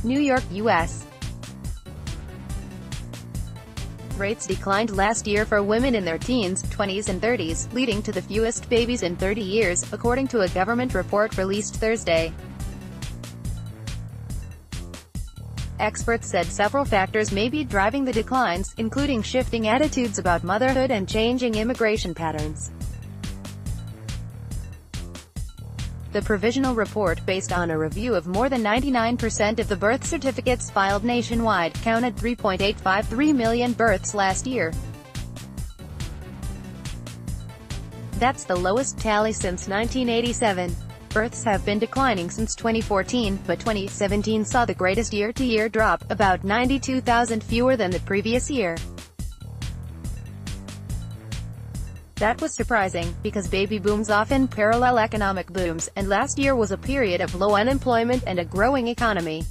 New York, U.S. Rates declined last year for women in their teens, 20s and 30s, leading to the fewest babies in 30 years, according to a government report released Thursday. Experts said several factors may be driving the declines, including shifting attitudes about motherhood and changing immigration patterns. The provisional report, based on a review of more than 99% of the birth certificates filed nationwide, counted 3.853 million births last year. That's the lowest tally since 1987. Births have been declining since 2014, but 2017 saw the greatest year-to-year drop, about 92,000 fewer than the previous year. That was surprising, because baby booms often parallel economic booms, and last year was a period of low unemployment and a growing economy.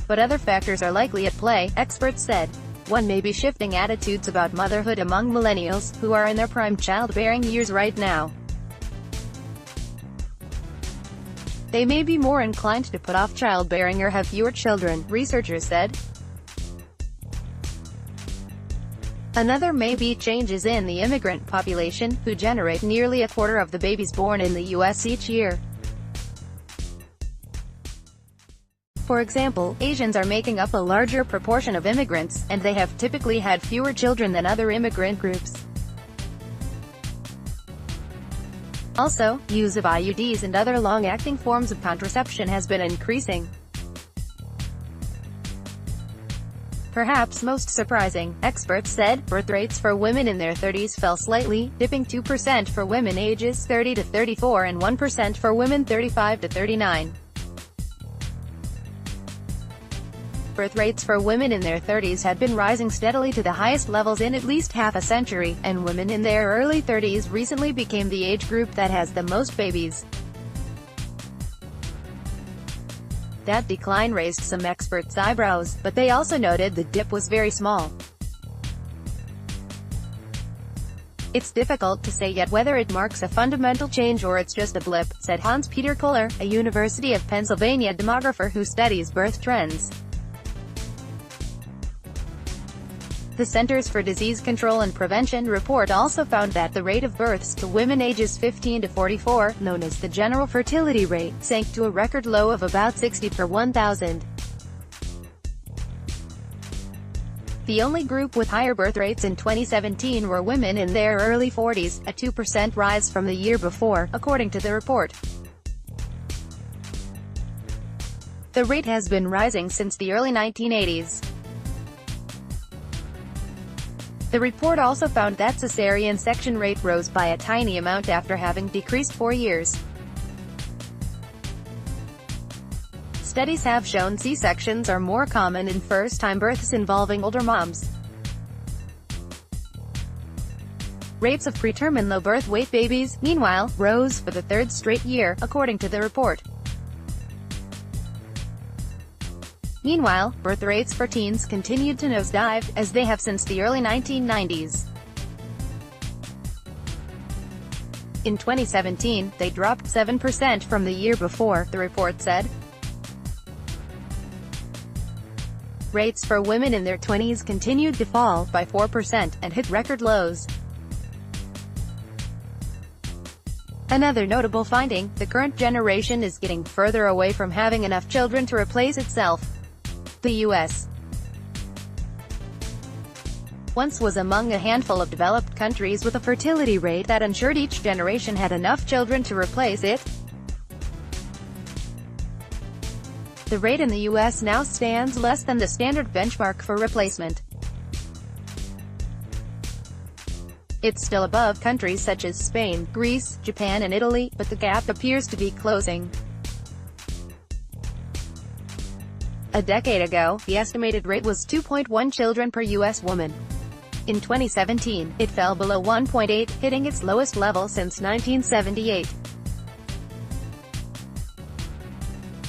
But other factors are likely at play, experts said. One may be shifting attitudes about motherhood among millennials, who are in their prime childbearing years right now. They may be more inclined to put off childbearing or have fewer children, researchers said. Another may be changes in the immigrant population, who generate nearly a quarter of the babies born in the U.S. each year. For example, Asians are making up a larger proportion of immigrants, and they have typically had fewer children than other immigrant groups. Also, use of IUDs and other long-acting forms of contraception has been increasing. Perhaps most surprising, experts said, birth rates for women in their 30s fell slightly, dipping 2% for women ages 30 to 34 and 1% for women 35 to 39. Birth rates for women in their 30s had been rising steadily to the highest levels in at least half a century, and women in their early 30s recently became the age group that has the most babies. That decline raised some experts' eyebrows, but they also noted the dip was very small. It's difficult to say yet whether it marks a fundamental change or it's just a blip, said Hans-Peter Kohler, a University of Pennsylvania demographer who studies birth trends. The Centers for Disease Control and Prevention report also found that the rate of births to women ages 15 to 44, known as the general fertility rate, sank to a record low of about 60 per 1,000. The only group with higher birth rates in 2017 were women in their early 40s, a 2% rise from the year before, according to the report. The rate has been rising since the early 1980s. The report also found that cesarean section rate rose by a tiny amount after having decreased for years. Studies have shown C-sections are more common in first-time births involving older moms. Rates of preterm and low birth weight babies, meanwhile, rose for the third straight year, according to the report. Meanwhile, birth rates for teens continued to nosedive, as they have since the early 1990s. In 2017, they dropped 7% from the year before, the report said. Rates for women in their 20s continued to fall by 4%, and hit record lows. Another notable finding, the current generation is getting further away from having enough children to replace itself. The U.S. once was among a handful of developed countries with a fertility rate that ensured each generation had enough children to replace it. The rate in the U.S. now stands less than the standard benchmark for replacement. It's still above countries such as Spain, Greece, Japan and Italy, but the gap appears to be closing. A decade ago, the estimated rate was 2.1 children per U.S. woman. In 2017, it fell below 1.8, hitting its lowest level since 1978.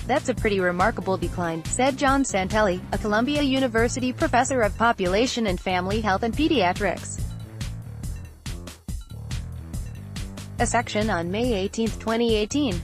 That's a pretty remarkable decline, said John Santelli, a Columbia University professor of population and family health and pediatrics. A section on May 18, 2018.